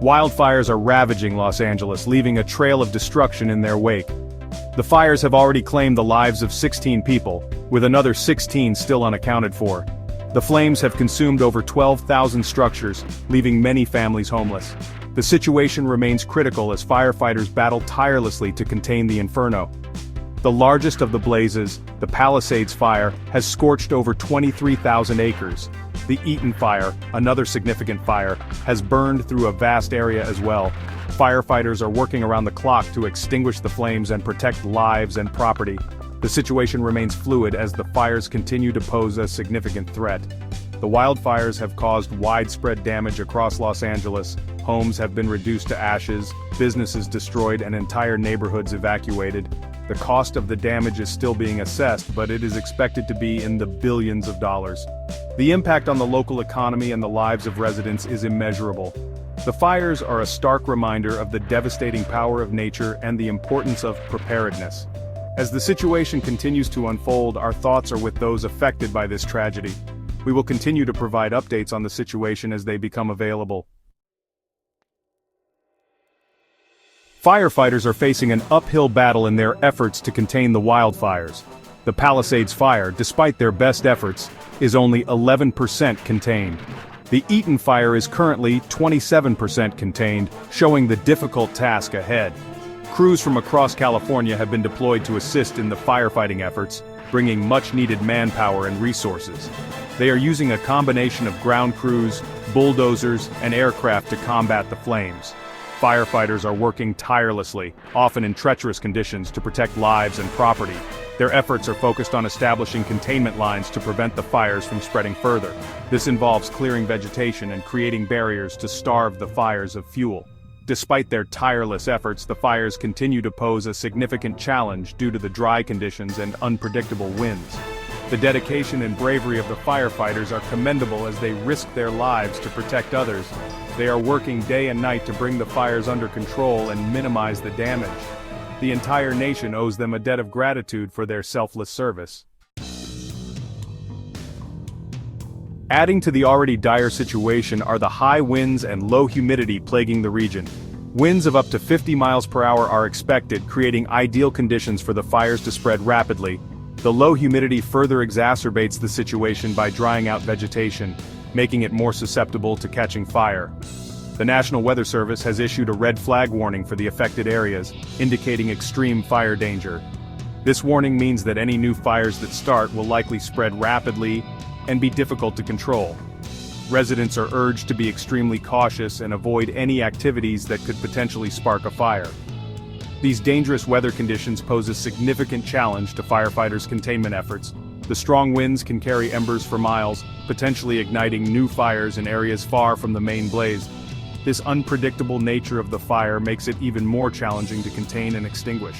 Wildfires are ravaging Los Angeles, leaving a trail of destruction in their wake. The fires have already claimed the lives of 16 people, with another 16 still unaccounted for. The flames have consumed over 12,000 structures, leaving many families homeless. The situation remains critical as firefighters battle tirelessly to contain the inferno. The largest of the blazes, the Palisades Fire, has scorched over 23,000 acres. The Eaton Fire, another significant fire, has burned through a vast area as well. Firefighters are working around the clock to extinguish the flames and protect lives and property. The situation remains fluid as the fires continue to pose a significant threat. The wildfires have caused widespread damage across Los Angeles. Homes have been reduced to ashes, businesses destroyed, and entire neighborhoods evacuated. The cost of the damage is still being assessed, but it is expected to be in the billions of dollars. The impact on the local economy and the lives of residents is immeasurable. The fires are a stark reminder of the devastating power of nature and the importance of preparedness. As the situation continues to unfold, our thoughts are with those affected by this tragedy. We will continue to provide updates on the situation as they become available. Firefighters are facing an uphill battle in their efforts to contain the wildfires. The Palisades Fire, despite their best efforts, is only 11% contained. The Eaton Fire is currently 27% contained, showing the difficult task ahead. Crews from across California have been deployed to assist in the firefighting efforts, bringing much-needed manpower and resources. They are using a combination of ground crews, bulldozers, and aircraft to combat the flames. Firefighters are working tirelessly, often in treacherous conditions, to protect lives and property. Their efforts are focused on establishing containment lines to prevent the fires from spreading further. This involves clearing vegetation and creating barriers to starve the fires of fuel. Despite their tireless efforts, the fires continue to pose a significant challenge due to the dry conditions and unpredictable winds. The dedication and bravery of the firefighters are commendable as they risk their lives to protect others. They are working day and night to bring the fires under control and minimize the damage. The entire nation owes them a debt of gratitude for their selfless service. Adding to the already dire situation are the high winds and low humidity plaguing the region. Winds of up to 50 miles per hour are expected, creating ideal conditions for the fires to spread rapidly. The low humidity further exacerbates the situation by drying out vegetation, making it more susceptible to catching fire. The National Weather Service has issued a red flag warning for the affected areas, indicating extreme fire danger. This warning means that any new fires that start will likely spread rapidly and be difficult to control. Residents are urged to be extremely cautious and avoid any activities that could potentially spark a fire. These dangerous weather conditions pose a significant challenge to firefighters' containment efforts. The strong winds can carry embers for miles, potentially igniting new fires in areas far from the main blaze. This unpredictable nature of the fire makes it even more challenging to contain and extinguish.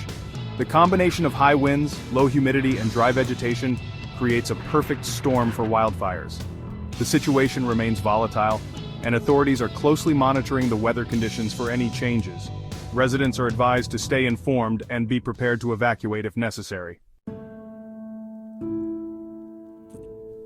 The combination of high winds, low humidity, and dry vegetation creates a perfect storm for wildfires. The situation remains volatile, and authorities are closely monitoring the weather conditions for any changes. Residents are advised to stay informed and be prepared to evacuate if necessary.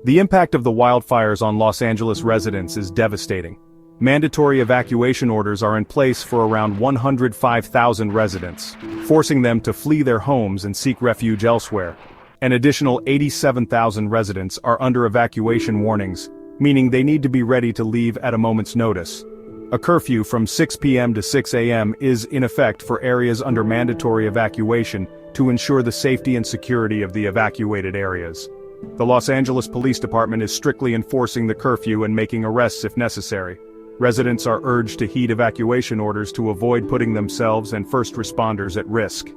The impact of the wildfires on Los Angeles residents is devastating. Mandatory evacuation orders are in place for around 105,000 residents, forcing them to flee their homes and seek refuge elsewhere. An additional 87,000 residents are under evacuation warnings, meaning they need to be ready to leave at a moment's notice. A curfew from 6 p.m. to 6 a.m. is in effect for areas under mandatory evacuation to ensure the safety and security of the evacuated areas. The Los Angeles Police Department is strictly enforcing the curfew and making arrests if necessary. Residents are urged to heed evacuation orders to avoid putting themselves and first responders at risk.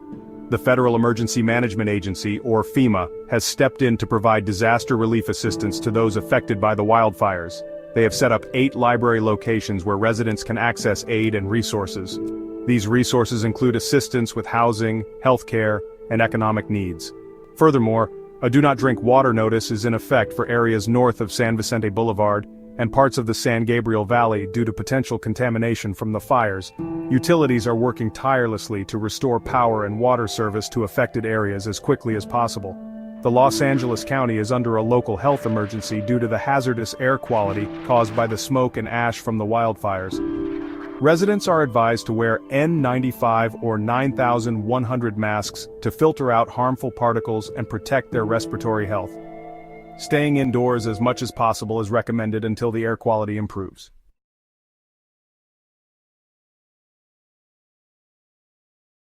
The Federal Emergency Management Agency, or FEMA, has stepped in to provide disaster relief assistance to those affected by the wildfires. They have set up 8 library locations where residents can access aid and resources. These resources include assistance with housing, healthcare, and economic needs. Furthermore, a do not drink water notice is in effect for areas north of San Vicente Boulevard and parts of the San Gabriel Valley due to potential contamination from the fires. Utilities are working tirelessly to restore power and water service to affected areas as quickly as possible. The Los Angeles County is under a local health emergency due to the hazardous air quality caused by the smoke and ash from the wildfires. Residents are advised to wear N95 or 9100 masks to filter out harmful particles and protect their respiratory health. Staying indoors as much as possible is recommended until the air quality improves.